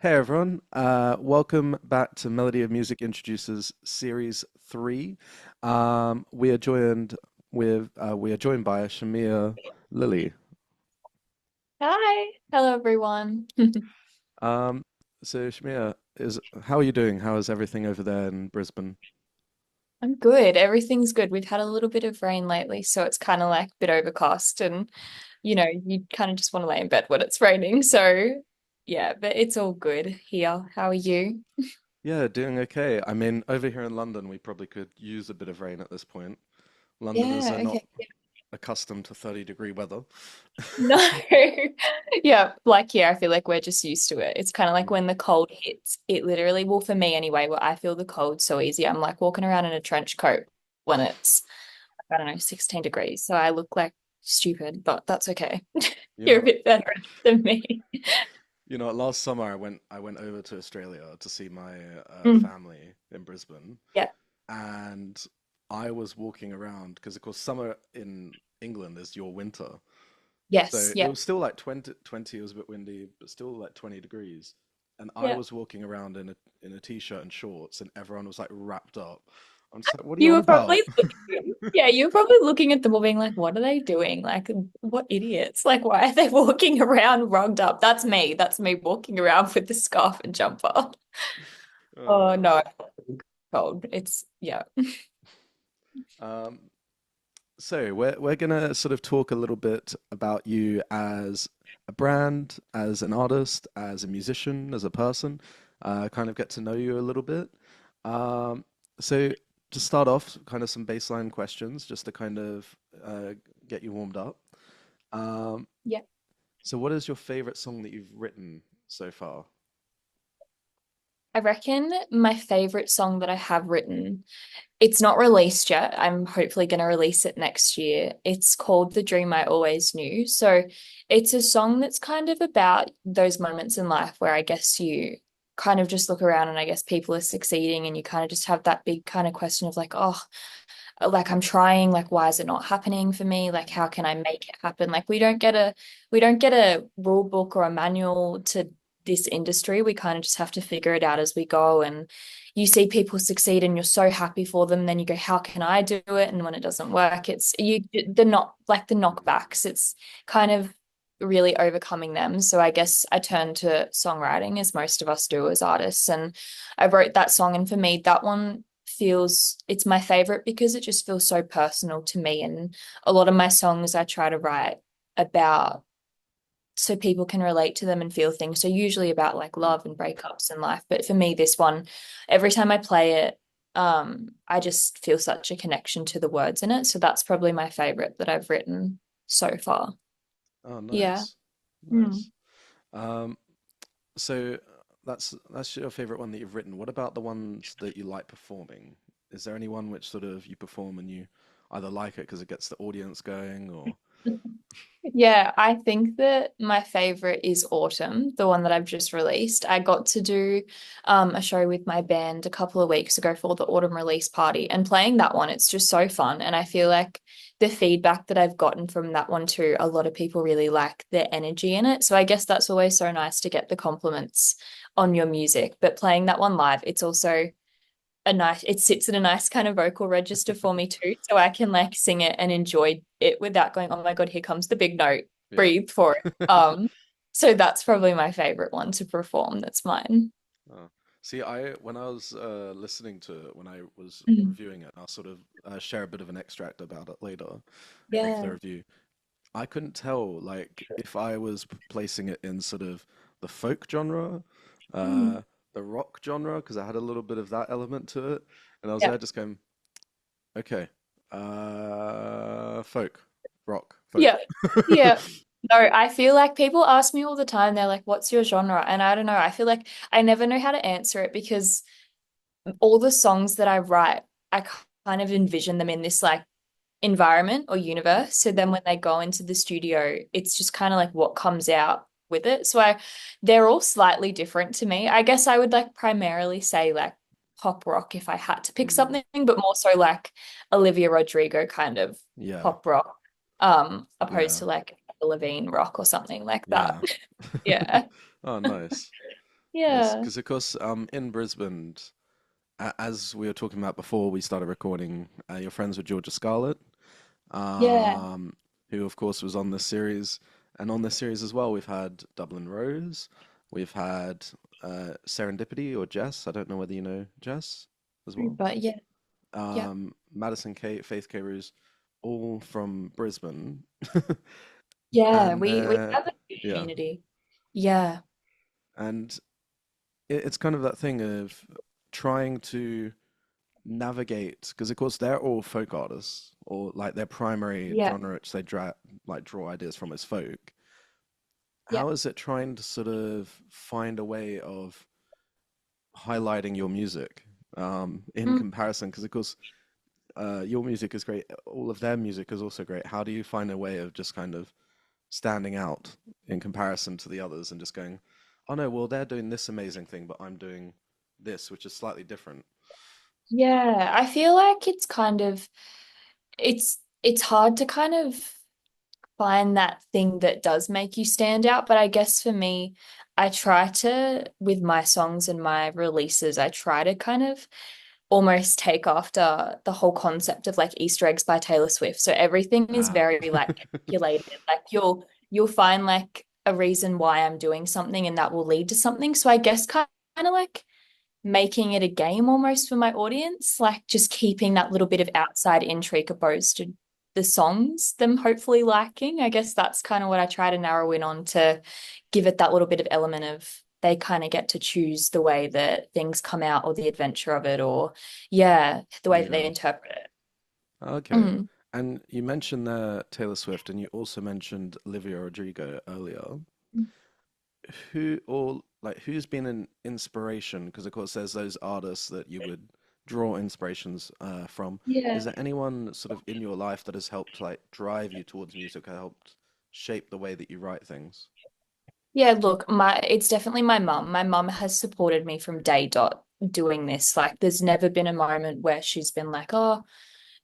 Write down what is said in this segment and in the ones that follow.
Hey everyone, welcome back to Melody of Music Introduces Series 3. We are joined we are joined by Shamia Lily. Hi. Hello, everyone. Um, so Shamia, is how are you doing? How is everything over there in Brisbane? I'm good. Everything's good. We've had a little bit of rain lately, so it's kind of like a bit overcast and you kind of just want to lay in bed when it's raining. So, yeah, but it's all good here. How are you? Yeah, doing okay. I mean, over here in London, we probably could use a bit of rain at this point. Londoners Yeah, are not okay. accustomed to 30-degree weather. No. Yeah, like here, I feel like we're just used to it. It's kind of like Yeah. when the cold hits, it literally, well, for me anyway, where I feel the cold so easy. I'm like walking around in a trench coat when it's, I don't know, 16 degrees. So I look like stupid, but that's okay. You You're a know, bit better than me. last summer I went over to Australia to see my Mm. family in Brisbane, Yeah. and I was walking around because, of course, summer in England is your winter. Yes. So it Yeah. was still like 20, it was a bit windy, but still like 20 degrees. And I Yeah. was walking around in a t-shirt and shorts, and everyone was like wrapped up. I'm just like, what are you You on were about? probably looking, yeah, you were probably looking at them all being like, what are they doing? Like, what idiots? Like, why are they walking around rugged up? That's me. That's me walking around with the scarf and jumper. Oh Uh, no, cold. It's yeah. um, so we're gonna sort of talk a little bit about you as a brand, as an artist, as a musician, as a person. Kind of get to know you a little bit. Um, so to start off, kind of some baseline questions, just to kind of uh, get you warmed up. Um, Yeah. so what is your favorite song that you've written so far? I reckon my favorite song that I have written, it's not released yet. I'm hopefully going to release it next year. It's called The Dream I Always Knew. So it's a song that's kind of about those moments in life where I guess you kind of just look around and I guess people are succeeding and you kind of just have that big kind of question of like, oh, like I'm trying, like why is it not happening for me? Like how can I make it happen? Like we don't get a rule book or a manual to this industry. We kind of just have to figure it out as we go. And you see people succeed and you're so happy for them. Then you go, how can I do it? And when it doesn't work, it's you the not like the knockbacks. It's kind of really overcoming them. So I guess I turn to songwriting as most of us do as artists. And I wrote that song. And for me, that one it's my favorite because it just feels so personal to me. And a lot of my songs I try to write about so people can relate to them and feel things. So usually about like love and breakups in life. But for me, this one, every time I play it, I just feel such a connection to the words in it. So that's probably my favorite that I've written so far. Oh, Yeah. nice, Mm. nice. Um, so that's your favorite one that you've written. What about the ones that you like performing? Is there any one which sort of you perform and you either like it because it gets the audience going or Yeah, I think that my favorite is Autumn, the one that I've just released. I got to do a show with my band a couple of weeks ago for the autumn release party, and playing that one, it's just so fun. And I feel like the feedback that I've gotten from that one too, a lot of people really like the energy in it. So I guess that's always so nice to get the compliments on your music. But playing that one live, it's also it sits in a nice kind of vocal register for me too. So I can like sing it and enjoy it without going, oh my God, here comes the big note. yeah. Breathe for it. So that's probably my favorite one to perform. That's mine. Oh. See, I when I was listening to it, when I was Mm. reviewing it, I'll sort of share a bit of an extract about it later of the Yeah. review. I couldn't tell like if I was placing it in sort of the folk genre, Mm. uh, the rock genre, because I had a little bit of that element to it, and I was Yeah. there just going, okay, folk, rock, folk. Yeah. Yeah. No, I feel like people ask me all the time, they're like, what's your genre? And I don't know. I feel like I never know how to answer it because all the songs that I write, I kind of envision them in this like environment or universe. So then when they go into the studio, it's just kind of like what comes out with it. They're all slightly different to me. I guess I would like primarily say like pop rock if I had to pick Mm, something, but more so like Olivia Rodrigo kind of yeah, pop rock, opposed yeah, to like Levine rock or something like that. yeah. Yeah. Oh, nice. Nice, Yeah. because of course, in Brisbane, as we were talking about before we started recording, you're friends with Georgia Scarlett, Yeah. um, who of course was on this series, and on this series as well, we've had Dublin Rose, we've had Serendipity or Jess. I don't know whether you know Jess as well. But yeah. Yeah. Madison Kate, Faith K. Ruse, all from Brisbane, Yeah. and We have a good yeah, community. Yeah. and it's kind of that thing of trying to navigate because of course they're all folk artists or like their primary Yeah. genre which they draw ideas from is folk. Yeah. How is it trying to sort of find a way of highlighting your music in Mm. comparison? Because of course your music is great, all of their music is also great. How do you find a way of just kind of standing out in comparison to the others and just going, oh no, well they're doing this amazing thing but I'm doing this which is slightly different. Yeah. I feel like it's kind of it's hard to kind of find that thing that does make you stand out. But I guess for me, I try to, with my songs and my releases, I try to kind of almost take after the whole concept of like Easter eggs by Taylor Swift. So everything is Ah. very like calculated. Like you'll find like a reason why I'm doing something and that will lead to something. So I guess kind of like making it a game almost for my audience, like just keeping that little bit of outside intrigue opposed to the songs, them hopefully liking. I guess that's kind of what I try to narrow in on to give it that little bit of element of they kind of get to choose the way that things come out or the adventure of it, or yeah, the way that they Yeah. interpret it. Okay. Mm. And you mentioned Taylor Swift, and you also mentioned Olivia Rodrigo earlier. Who or like who's been an inspiration? Because of course there's those artists that you would draw inspirations from. Yeah. Is there anyone sort of in your life that has helped like drive you towards music, or helped shape the way that you write things? Yeah, look, my it's definitely my mum. My mum has supported me from day dot doing this. Like there's never been a moment where she's been like, "Oh,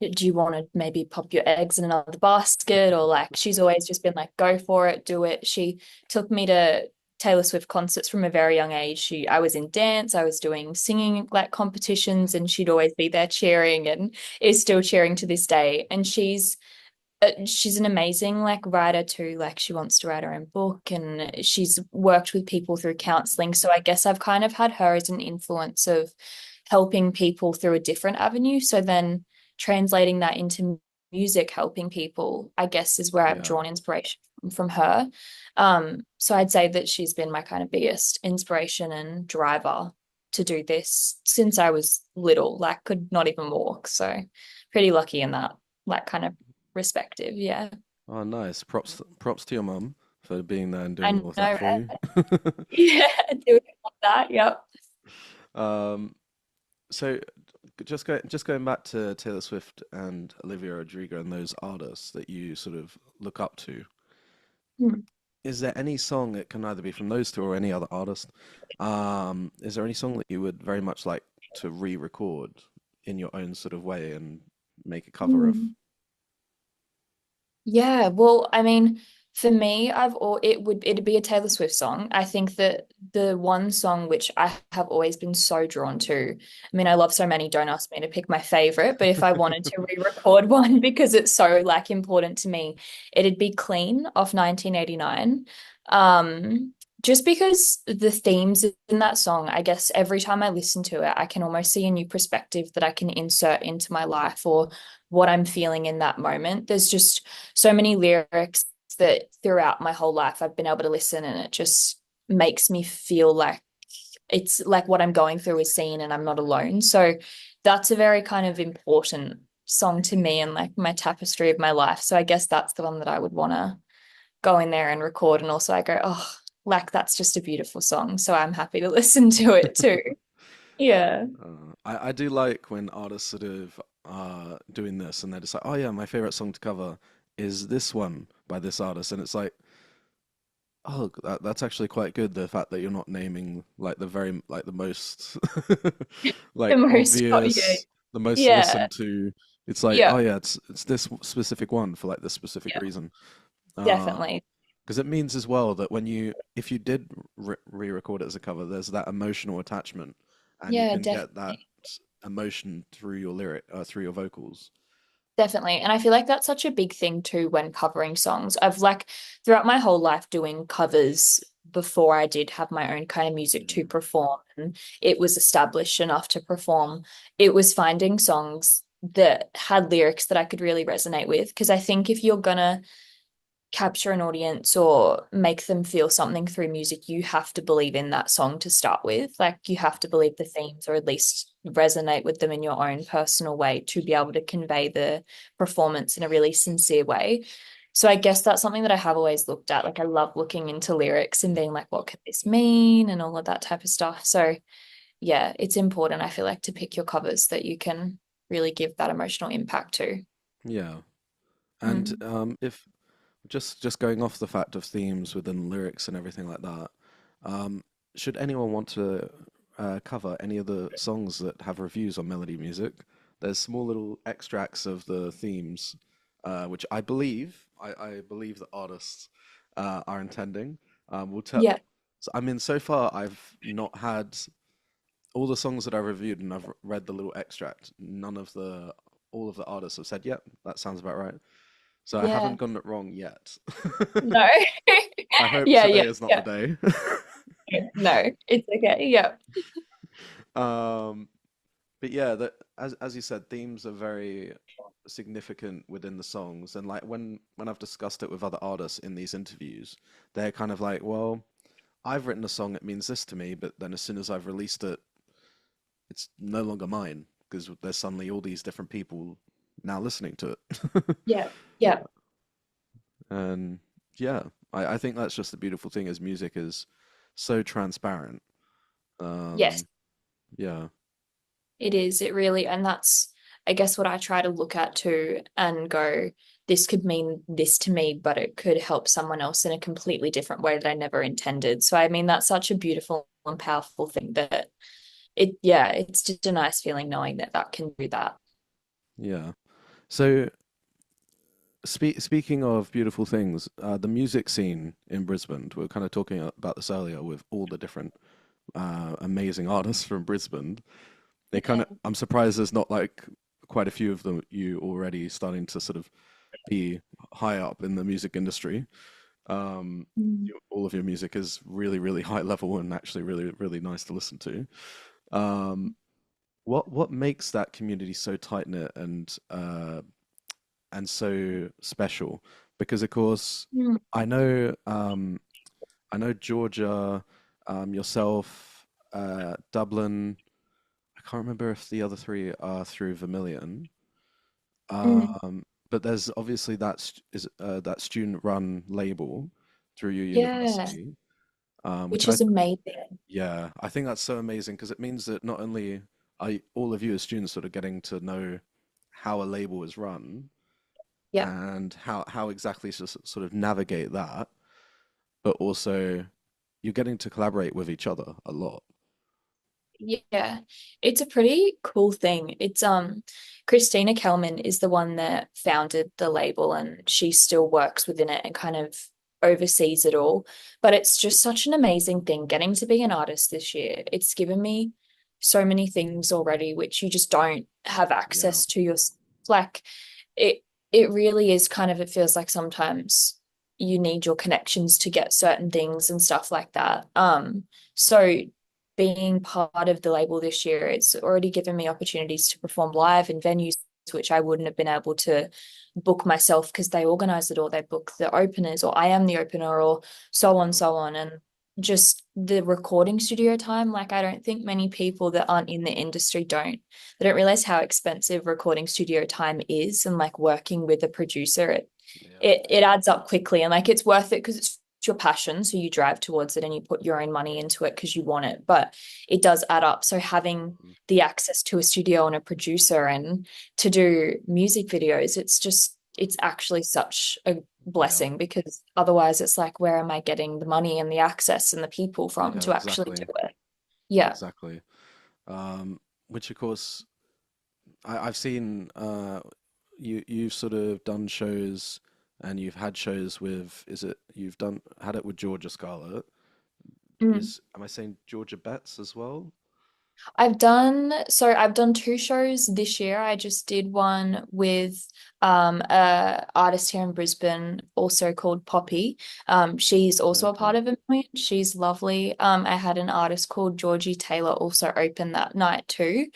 do you want to maybe pop your eggs in another basket?" Or like she's always just been like, "Go for it, do it." She took me to Taylor Swift concerts from a very young age. I was in dance, I was doing singing like competitions, and she'd always be there cheering and is still cheering to this day. And she's an amazing like writer too. Like she wants to write her own book and she's worked with people through counseling. So I guess I've kind of had her as an influence of helping people through a different avenue. So then translating that into music, helping people, I guess, is where I've Yeah. drawn inspiration from her. So I'd say that she's been my kind of biggest inspiration and driver to do this since I was little, like could not even walk. So pretty lucky in that, like kind of respective. Yeah. Oh, nice. Props to your mum for being there and I doing know, all of that for right? you. Yeah, doing like that. Yep. Um, so just going back to Taylor Swift and Olivia Rodrigo and those artists that you sort of look up to, Hmm. is there any song, it can either be from those two or any other artist, is there any song that you would very much like to re-record in your own sort of way and make a cover of? Hmm. Yeah, well, I mean, for me, it'd be a Taylor Swift song. I think that the one song which I have always been so drawn to, I mean, I love so many, don't ask me to pick my favorite, but if I wanted to re-record one because it's so like important to me, it'd be Clean off 1989. Just because the themes in that song, I guess every time I listen to it, I can almost see a new perspective that I can insert into my life or what I'm feeling in that moment. There's just so many lyrics that throughout my whole life I've been able to listen and it just makes me feel like it's like what I'm going through is seen and I'm not alone. So that's a very kind of important song to me and like my tapestry of my life. So I guess that's the one that I would want to go in there and record. And also I go, oh, like that's just a beautiful song. So I'm happy to listen to it too. Yeah. I do like when artists sort of are doing this and they're just like, oh yeah, my favorite song to cover is this one by this artist, and it's like, oh, that's actually quite good. The fact that you're not naming like the very like the most The like most, yeah. obvious, the most Yeah. listened to. It's like, Yeah. oh yeah, it's this specific one for like this specific Yeah. reason. Um, Definitely. Because it means as well that when you, if you did re-record it as a cover, there's that emotional attachment, and you Yeah, can get that definitely. emotion through your through your vocals. Definitely. And I feel like that's such a big thing too when covering songs. I've like throughout my whole life doing covers before I did have my own kind of music to Mm. perform and it was established enough to perform. It was finding songs that had lyrics that I could really resonate with. Because I think if you're gonna capture an audience or make them feel something through music, you have to believe in that song to start with. Like you have to believe the themes or at least resonate with them in your own personal way to be able to convey the performance in a really sincere way. So I guess that's something that I have always looked at. Like I love looking into lyrics and being like, what could this mean? And all of that type of stuff. So yeah, it's important, I feel like, to pick your covers that you can really give that emotional impact to. Yeah. And Mm. if just going off the fact of themes within lyrics and everything like that, um, should anyone want to cover any of the songs that have reviews on Melody Music, there's small little extracts of the themes, which I believe the artists are intending. We'll tell. Yeah. So, I mean, so far I've not had all the songs that I reviewed, and I've read the little extract. None of the all of the artists have said, "Yep, that sounds about right." So I haven't Yeah. gotten it wrong yet. No. I hope Yeah, today yeah, is not the yeah. day. No, it's okay. Yeah. um, but yeah, that as you said, themes are very significant within the songs, and like when I've discussed it with other artists in these interviews, they're kind of like, well, I've written a song, it means this to me, but then as soon as I've released it, it's no longer mine because there's suddenly all these different people now listening to it. Yeah. Yeah. And yeah, I think that's just the beautiful thing is music is so transparent. Yes, Um, yeah, it is. It really, and that's, I guess, what I try to look at too and go, this could mean this to me, but it could help someone else in a completely different way that I never intended. So, I mean, that's such a beautiful and powerful thing that yeah, it's just a nice feeling knowing that that can do that. yeah. So speaking of beautiful things, the music scene in Brisbane, we were kind of talking about this earlier with all the different amazing artists from Brisbane. They kind of, Yeah. I'm surprised there's not like quite a few of them you already starting to sort of be high up in the music industry. Mm. All of your music is really, really high level and actually really, really nice to listen to. Um, what makes that community so tight knit and so special? Because of course, Mm. I know I know Georgia, yourself, Dublin. I can't remember if the other three are through Vermilion. Mm. But there's obviously that student-run label through your Yeah, university, which which is amazing. yeah, I think that's so amazing because it means that not only are all of you as students sort of getting to know how a label is run Yeah. and how exactly to sort of navigate that, but also you're getting to collaborate with each other a lot. Yeah, it's a pretty cool thing. It's Christina Kelman is the one that founded the label and she still works within it and kind of oversees it all. But it's just such an amazing thing getting to be an artist this year. It's given me so many things already which you just don't have Yeah. access to your like it it really is kind of it feels like sometimes you need your connections to get certain things and stuff like that. So being part of the label this year, it's already given me opportunities to perform live in venues which I wouldn't have been able to book myself because they organize it or they book the openers or I am the opener or so on, Yeah. so on. And just the recording studio time, like I don't think many people that aren't in the industry they don't realize how expensive recording studio time is and like working with a producer, Yeah. it adds up quickly and like it's worth it because it's your passion so you drive towards it and you put your own money into it because you want it but it does add up so having Mm. the access to a studio and a producer and to do music videos it's actually such a Yeah. blessing because otherwise it's like where am I getting the money and the access and the people from Yeah, to actually do exactly. it. Yeah. Exactly. Which of course I've seen you've sort of done shows and you've had shows with, is it, you've done had it with Georgia Scarlett. Mm. Is am I saying Georgia Betts as well? I've done two shows this year. I just did one with a artist here in Brisbane also called Poppy. She's also a part Okay. of a million. She's lovely. I had an artist called Georgie Taylor also open that night too.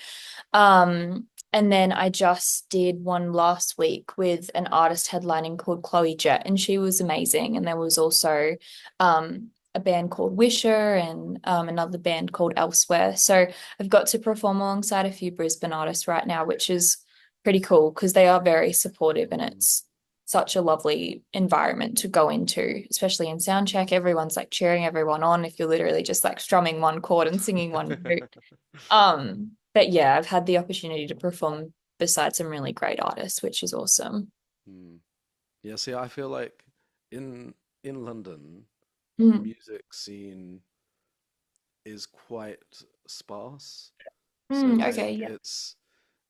And then I just did one last week with an artist headlining called Chloe Jett, and she was amazing. And there was also a band called Wisher and another band called Elsewhere. So I've got to perform alongside a few Brisbane artists right now, which is pretty cool because they are very supportive and Mm. it's such a lovely environment to go into, especially in sound check. Everyone's like cheering everyone on if you're literally just like strumming one chord and singing one note. But yeah, I've had the opportunity to perform beside some really great artists, which is awesome. Mm. Yeah, see, I feel like in London, the Mm. music scene is quite sparse. So Mm, like okay, yeah.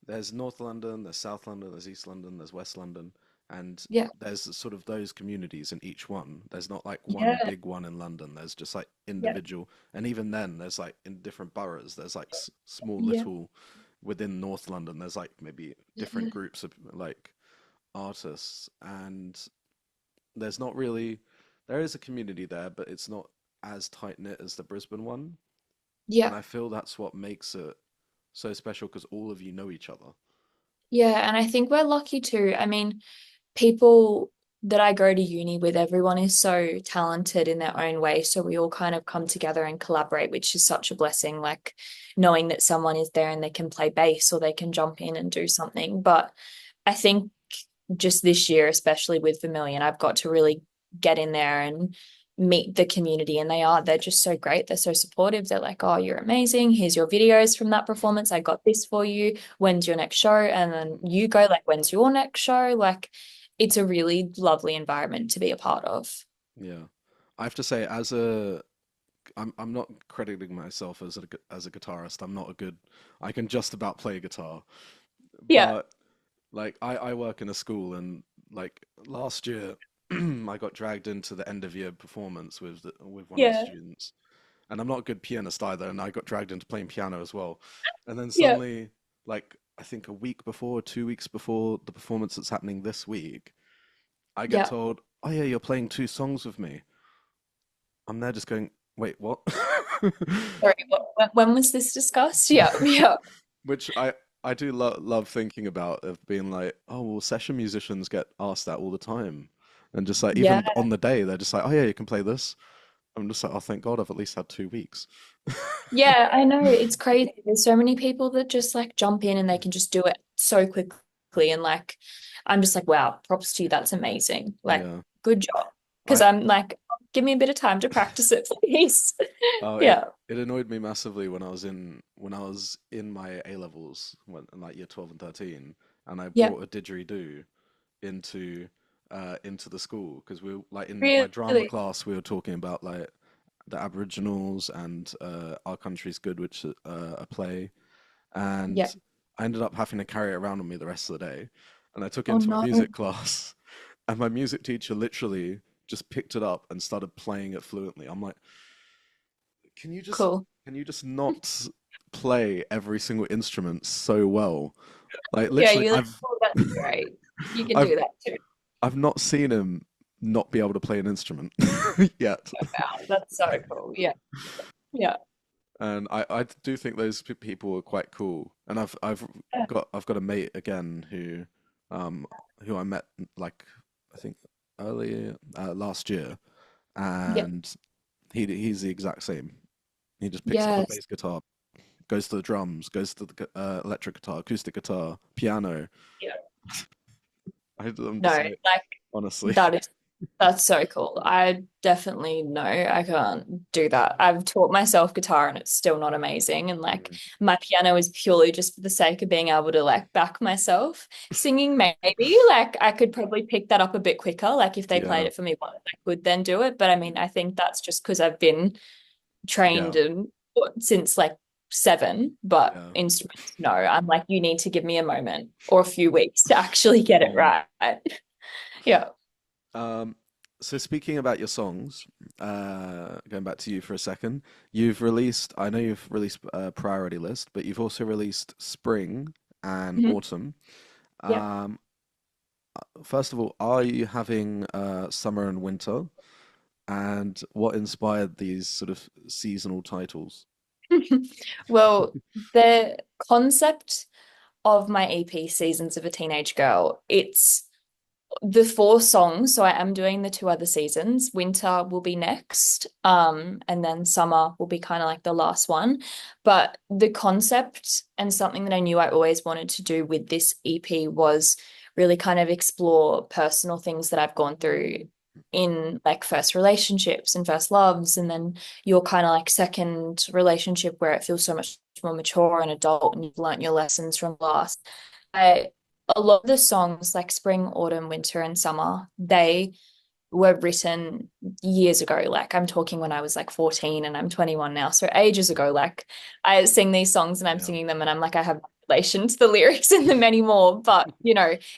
there's North London, there's South London, there's East London, there's West London, and Yeah. there's sort of those communities in each one. There's not like one Yeah. big one in London. There's just like Yeah. individual, and even then, there's like in different boroughs. There's like small Yeah. little within North London. There's like maybe different Yeah. groups of like artists, and there's not really there is a community there, but it's not as tight knit as the Brisbane one. And Yeah. I feel that's what makes it so special because all of you know each other. Yeah. And I think we're lucky too. I mean, people that I go to uni with, everyone is so talented in their own way. So we all kind of come together and collaborate, which is such a blessing. Like knowing that someone is there and they can play bass or they can jump in and do something. But I think just this year, especially with Vermilion, I've got to really get in there and meet the community. And they're just so great. They're so supportive. They're like, oh, you're amazing. Here's your videos from that performance. I got this for you. When's your next show? And then Mm. you go, like, when's your next show? Like, it's a really lovely environment to be a part of. Yeah. I have to say, I'm not crediting myself as as a guitarist. I'm not a good, I can just about play guitar, Yeah. but like I work in a school and like last year I got dragged into the end of year performance with with one of the Yeah. students. And I'm not a good pianist either, and I got dragged into playing piano as well. And then Yeah. suddenly, like I think a week before, 2 weeks before the performance that's happening this week, I get Yeah. told, "Oh yeah, you're playing two songs with me." I'm there just going, "Wait, what?" Sorry, when was this discussed? Yeah. Yeah. Which I do love thinking about of being like, "Oh, well, session musicians get asked that all the time." And just like Yeah. even on the day, they're just like, "Oh yeah, you can play this." I'm just like, "Oh, thank God, I've at least had 2 weeks." Yeah, I know. It's crazy. There's so many people that just like jump in and they can just do it so quickly. And like, I'm just like, wow, props to you. That's amazing. Like, Yeah. good job. Because I I'm like, give me a bit of time to practice it, please. Oh, Yeah. it annoyed me massively when I was in my A levels when in like year 12 and 13, and I Yeah. brought a didgeridoo into into the school because we were like in my drama Really. class we were talking about like the Aboriginals and Our Country's Good, which a play, Yeah. and I ended up having to carry it around with me the rest of the day, and I took it Oh into my no. music class, and my music teacher literally just picked it up and started playing it fluently. I'm like, can you just Cool. not play every single instrument so well? Like Yeah, literally you're like, oh, that's great. You can I've do that too. I've not seen him not be able to play an instrument yet. Wow, that's so cool. Yeah. Yeah. And I do think those people are quite cool. And I've got a mate again um who I met like I think earlier last year, Yeah. and he's the exact same. He just picks up a Yes. bass guitar, goes to the drums, goes to the electric guitar, acoustic guitar, piano. Yeah. I'm No, just like, like honestly, that is that's so cool. I definitely know I can't do that. I've taught myself guitar and it's still not amazing. And like Mm. my piano is purely just for the sake of being able to like back myself. Singing, maybe like I could probably pick that up a bit quicker. Like if they played Yeah, it for me once, I could then do it. But I mean, I think that's just because I've been trained yeah, and since like 7, but yeah. instruments, no. I'm like, you need to give me a moment or a few weeks to actually get it Mm. right. Yeah. Um, so speaking about your songs, going back to you for a second, you've released, I know you've released Priority List, but you've also released Spring and Mhm. Autumn. Yeah. Um, First of all, are you having summer and winter? And what inspired these sort of seasonal titles? Well, the concept of my EP Seasons of a Teenage Girl, it's the four songs. So I am doing the two other seasons. Winter will be next. And then summer will be kind of like the last one. But the concept and something that I knew I always wanted to do with this EP was really kind of explore personal things that I've gone through in like first relationships and first loves, and then your kind of like second relationship where it feels so much more mature and adult and you've learnt your lessons from last. I A lot of the songs like spring, autumn, winter, and summer, they were written years ago. Like I'm talking when I was like 14 and I'm 21 now. So ages ago, like I sing these songs and I'm Yeah, singing them and I'm like, I have no relation to the lyrics in them anymore. But,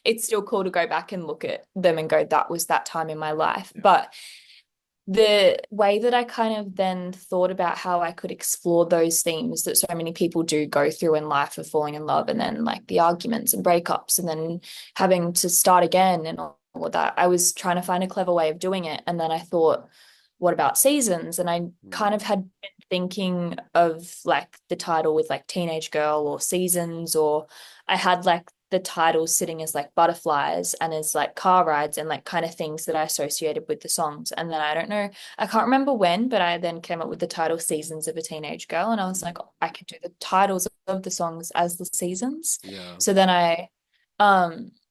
it's still cool to go back and look at them and go, that was that time in my life. yeah. But the way that I kind of then thought about how I could explore those themes that so many people do go through in life of falling in love and then like the arguments and breakups and then having to start again and all of that. I was trying to find a clever way of doing it. And then I thought, what about seasons? And I kind Mm, of had been thinking of like the title with like teenage girl or seasons, or I had like the titles sitting as like butterflies and as like car rides and like kind of things that I associated with the songs. And then I don't know, I can't remember when, but I then came up with the title Seasons of a Teenage Girl. And I was mm, like, oh, I could do the titles of the songs as the seasons. yeah, So then I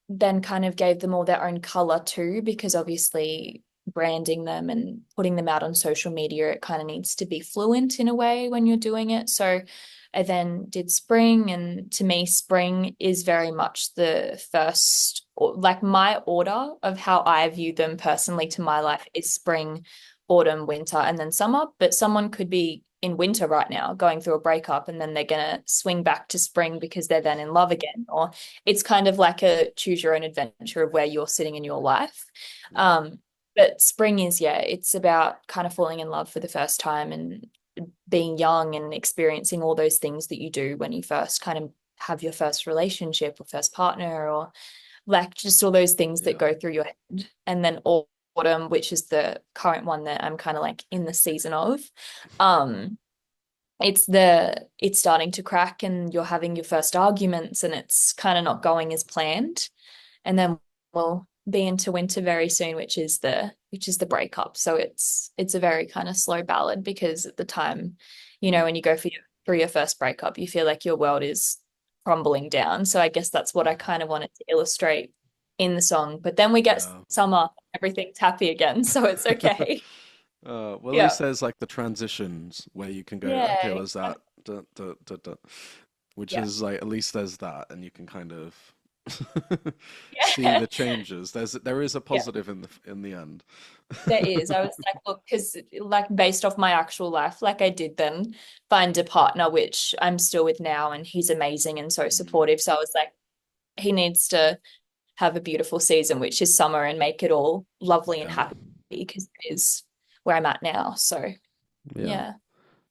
then kind of gave them all their own color too, because obviously branding them and putting them out on social media, it kind of needs to be fluent in a way when you're doing it. So I then did spring, and to me, spring is very much the first, like my order of how I view them personally to my life is spring, autumn, winter, and then summer. But someone could be in winter right now going through a breakup, and then they're gonna swing back to spring because they're then in love again. Or it's kind of like a choose your own adventure of where you're sitting in your life. yeah, Um, but spring is, yeah, it's about kind of falling in love for the first time and being young and experiencing all those things that you do when you first kind of have your first relationship or first partner, or like just all those things that yeah, go through your head. And then autumn, which is the current one that I'm kind of like in the season of. Um, it's starting to crack and you're having your first arguments and it's kind of not going as planned. And then we'll be into winter very soon, which is the breakup. So it's a very kind of slow ballad because at the time, mm, when you go for your first breakup, you feel like your world is crumbling down. So I guess that's what I kind of wanted to illustrate in the song. But then we get yeah. summer, everything's happy again, so it's okay. Well, at Yeah. least there's like the transitions where you can go, okay, Yeah. was that, duh, duh, duh, duh, which Yeah. is like at least there's that, and you can kind of see Yeah. the changes. There is a Yeah. positive in the end. There is. I was like, look, because like based off my actual life, like I did then find a partner, which I'm still with now, and he's amazing and so Mm, supportive. So I was like, he needs to have a beautiful season, which is summer, and make it all lovely and yeah, happy because it is where I'm at now. So yeah. yeah.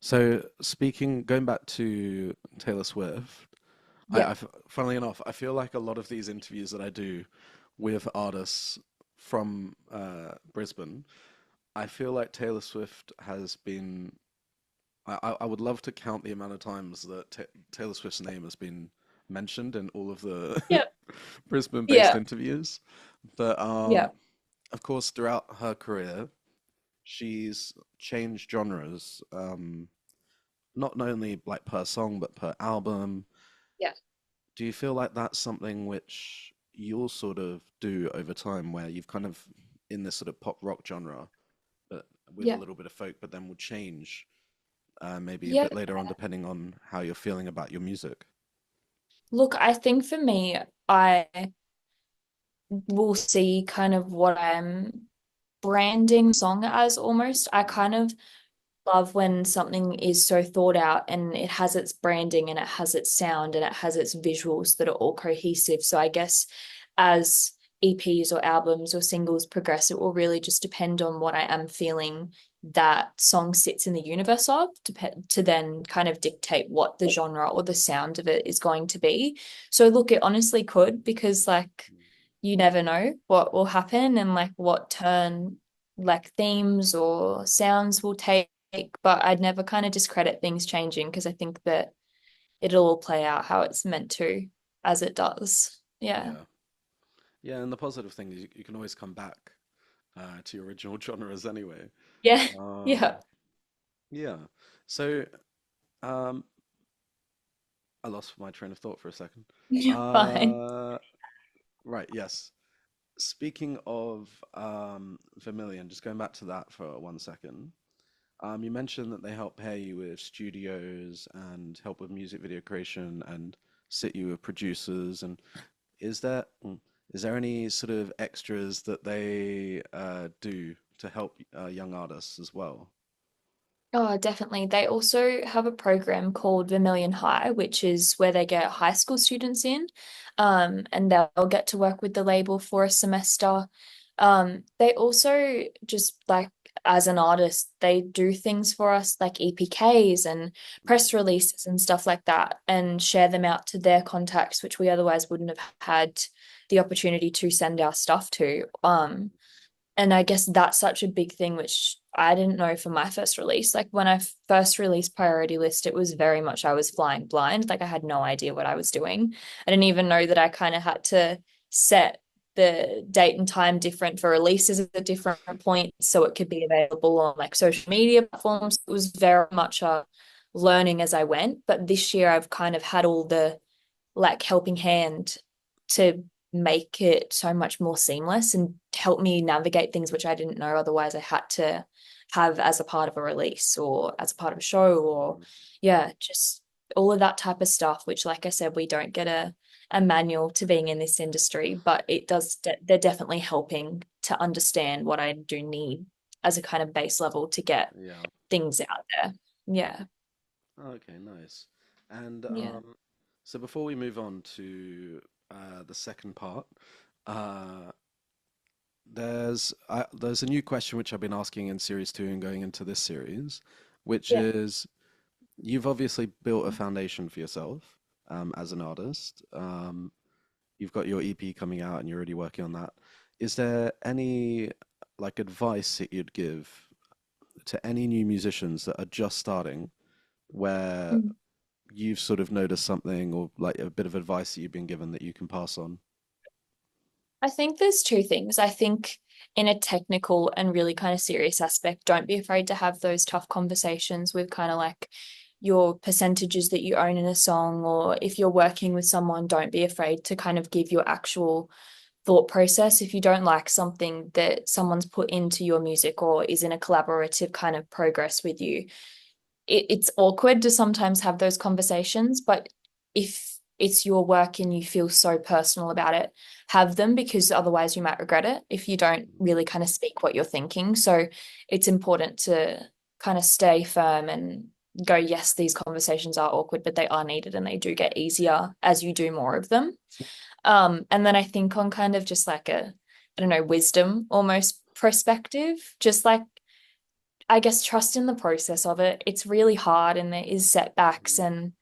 So speaking, going back to Taylor Swift, Yeah. funnily enough, I feel like a lot of these interviews that I do with artists from Brisbane, I feel like Taylor Swift has been. I would love to count the amount of times that Taylor Swift's name has been mentioned in all of the Yeah. Brisbane-based Yeah. interviews. But Yeah. of course, throughout her career, she's changed genres. Not only like per song, but per album. Yeah. Do you feel like that's something which you'll sort of do over time, where you've kind of in this sort of pop rock genre, but with a Yeah. little bit of folk, but then will change maybe a Yeah. bit later on, depending on how you're feeling about your music? Look, I think for me, I will see kind of what I'm branding song as almost. I Mm, kind of love when something is so thought out and it has its branding and it has its sound and it has its visuals that are all cohesive. So I guess as EPs or albums or singles progress. It will really just depend on what I am feeling that song sits in the universe of to then kind of dictate what the genre or the sound of it is going to be. So look, it honestly could, because like you never know what will happen and like what turn like themes or sounds will take, but I'd never kind of discredit things changing because I think that it'll all play out how it's meant to as it does. Yeah. Yeah. Yeah, and the positive thing is you can always come back to your original genres anyway. Yeah. Um, Yeah. yeah. So um, I lost my train of thought for a second. You're fine. Uh, right, yes. Speaking of Vermilion, just going back to that for 1 second. You mentioned that they help pair you with studios and help with music video creation and sit you with producers. And is there is there any sort of extras that they do to help young artists as well? Oh, definitely. They also have a program called Vermilion High, which is where they get high school students in, and they'll get to work with the label for a semester. They also just like as an artist, they do things for us like EPKs and press releases and stuff like that, and share them out to their contacts, which we otherwise wouldn't have had the opportunity to send our stuff to. And I guess that's such a big thing, which I didn't know for my first release. Like when I first released Priority List, it was very much I was flying blind. Like I had no idea what I was doing. I didn't even know that I kind of had to set the date and time different for releases at a different point so it could be available on like social media platforms. It was very much a learning as I went. But this year I've kind of had all the like helping hand to make it so much more seamless and help me navigate things which I didn't know otherwise I had to have as a part of a release or as a part of a show or Mm, yeah, just all of that type of stuff, which like I said, we don't get a manual to being in this industry, but it does they're definitely helping to understand what I do need as a kind of base level to get yeah. things out there. Yeah. Okay, nice. And Yeah. so before we move on to the second part, uh, there's a new question which I've been asking in series two and going into this series, which Yeah. is you've obviously built a foundation for yourself as an artist. You've got your EP coming out and you're already working on that. Is there any like advice that you'd give to any new musicians that are just starting where Mm. you've sort of noticed something or like a bit of advice that you've been given that you can pass on? I think there's two things. I think in a technical and really kind of serious aspect, don't be afraid to have those tough conversations with kind of like your percentages that you own in a song, or if you're working with someone, don't be afraid to kind of give your actual thought process. If you don't like something that someone's put into your music or is in a collaborative kind of progress with you, it's awkward to sometimes have those conversations, but if it's your work and you feel so personal about it, have them, because otherwise you might regret it if you don't really kind of speak what you're thinking. So it's important to kind of stay firm and go, yes, these conversations are awkward, but they are needed and they do get easier as you do more of them. And then I think on kind of just like I don't know, wisdom almost perspective, just like I guess trust in the process of it. It's really hard and there is setbacks and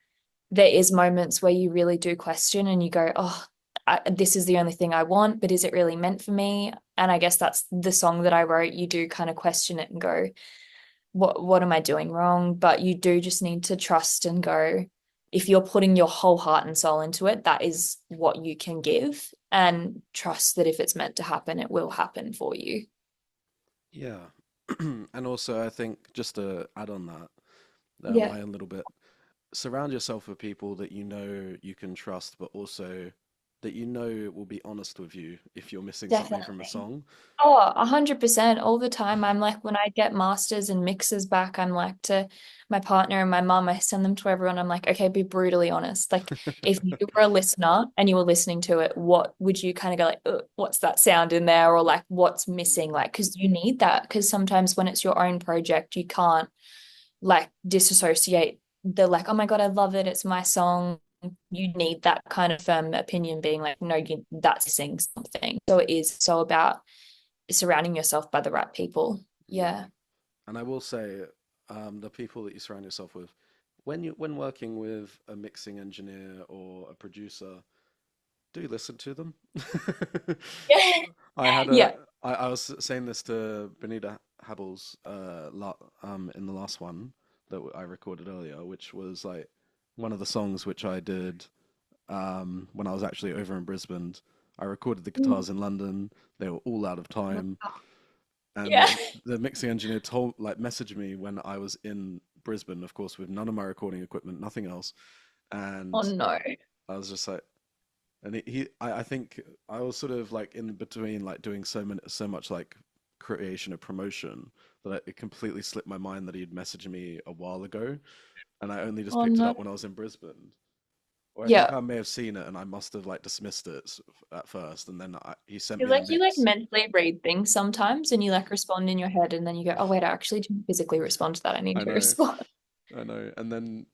there is moments where you really do question and you go, oh, this is the only thing I want, but is it really meant for me? And I guess that's the song that I wrote. You do kind of question it and go, what am I doing wrong? But you do just need to trust and go, if you're putting your whole heart and soul into it, that is what you can give. And trust that if it's meant to happen, it will happen for you. Yeah. And also, I think just to add on that, Yeah, my own little bit, surround yourself with people that you know you can trust, but also that you know will be honest with you if you're missing something from a definitely. song. Oh, 100% all the time. I'm like, when I get masters and mixes back, I'm like to my partner and my mum, I send them to everyone. I'm like, okay, be brutally honest. Like, if you were a listener and you were listening to it, what would you kind of go like, what's that sound in there? Or like, what's missing? Like, because you need that. Because sometimes when it's your own project, you can't like disassociate the like, oh my God, I love it. It's my song. you need that kind of firm opinion being like, no, that's saying something. So it is so about surrounding yourself by the right people. Yeah. Yeah. And I will say, the people that you surround yourself with, when working with a mixing engineer or a producer, do listen to them. I had a Yeah. I was saying this to Benita Habels in the last one that I recorded earlier, which was like one of the songs which I did when I was actually over in Brisbane. I recorded the guitars in London. They were all out of time, and Yeah. the mixing engineer messaged me when I was in Brisbane, of course, with none of my recording equipment, nothing else, Oh and no. I was just like, and I think I was sort of like in between, like doing so much like creation and promotion that it completely slipped my mind that he'd messaged me a while ago, and I only just Oh picked it no. up when I was in Brisbane. Or I think Yeah. I may have seen it and I must have like dismissed it at first, and then he sent Feel me the like you like mix. mentally read things sometimes and you like respond in your head and then you go, oh wait, I actually didn't physically respond to that. I need I to know, respond. I know, and then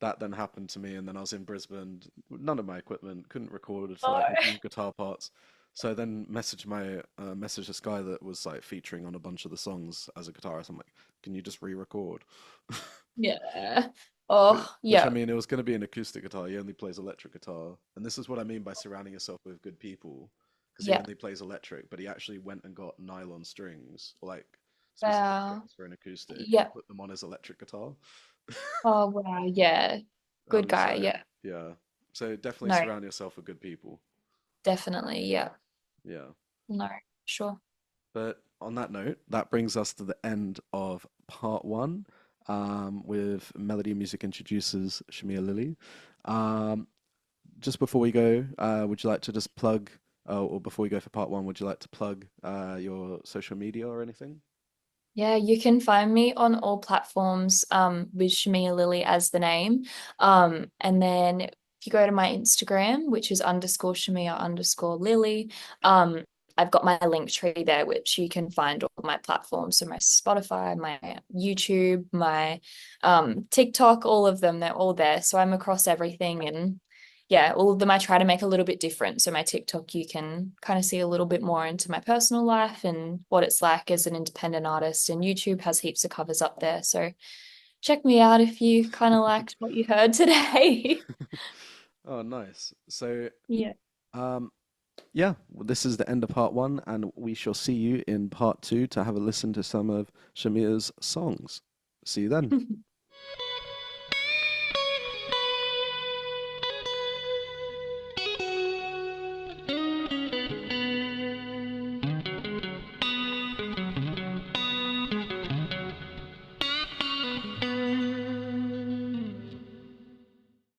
that then happened to me, and then I was in Brisbane, none of my equipment, couldn't record for Oh, like guitar parts. So I then messaged this guy that was like featuring on a bunch of the songs as a guitarist. I'm like, can you just re-record? yeah. Oh, Which I yeah. mean, it was going to be an acoustic guitar. He only plays electric guitar, and this is what I mean by surrounding yourself with good people, because he Yeah. only plays electric, but he actually went and got nylon strings, or like specific Wow. strings for an acoustic, and Yeah. put them on his electric guitar. Oh, wow. Yeah. I'm Good just guy. like, Yeah. yeah. So definitely No, surround yourself with good people. definitely. Yeah. Yeah. No, sure. But on that note, that brings us to the end of part one, with Melody Music introducers Shamia Lily. Um, just before we go, would you like to just plug, or before we go for part one, would you like to plug your social media or anything? Yeah, you can find me on all platforms with Shamia Lily as the name. And then if you go to my Instagram, which is underscore Shamia underscore Lily, I've got my link tree there, which you can find all my platforms. So my Spotify, my YouTube, my TikTok, all of them, they're all there. So I'm across everything and yeah, all of them I try to make a little bit different. So my TikTok, you can kind of see a little bit more into my personal life and what it's like as an independent artist. And YouTube has heaps of covers up there. So check me out if you kind of liked what you heard today. Oh, nice. So, Yeah. um, yeah, well, this is the end of part one, and we shall see you in part two to have a listen to some of Shamia's songs. See you then.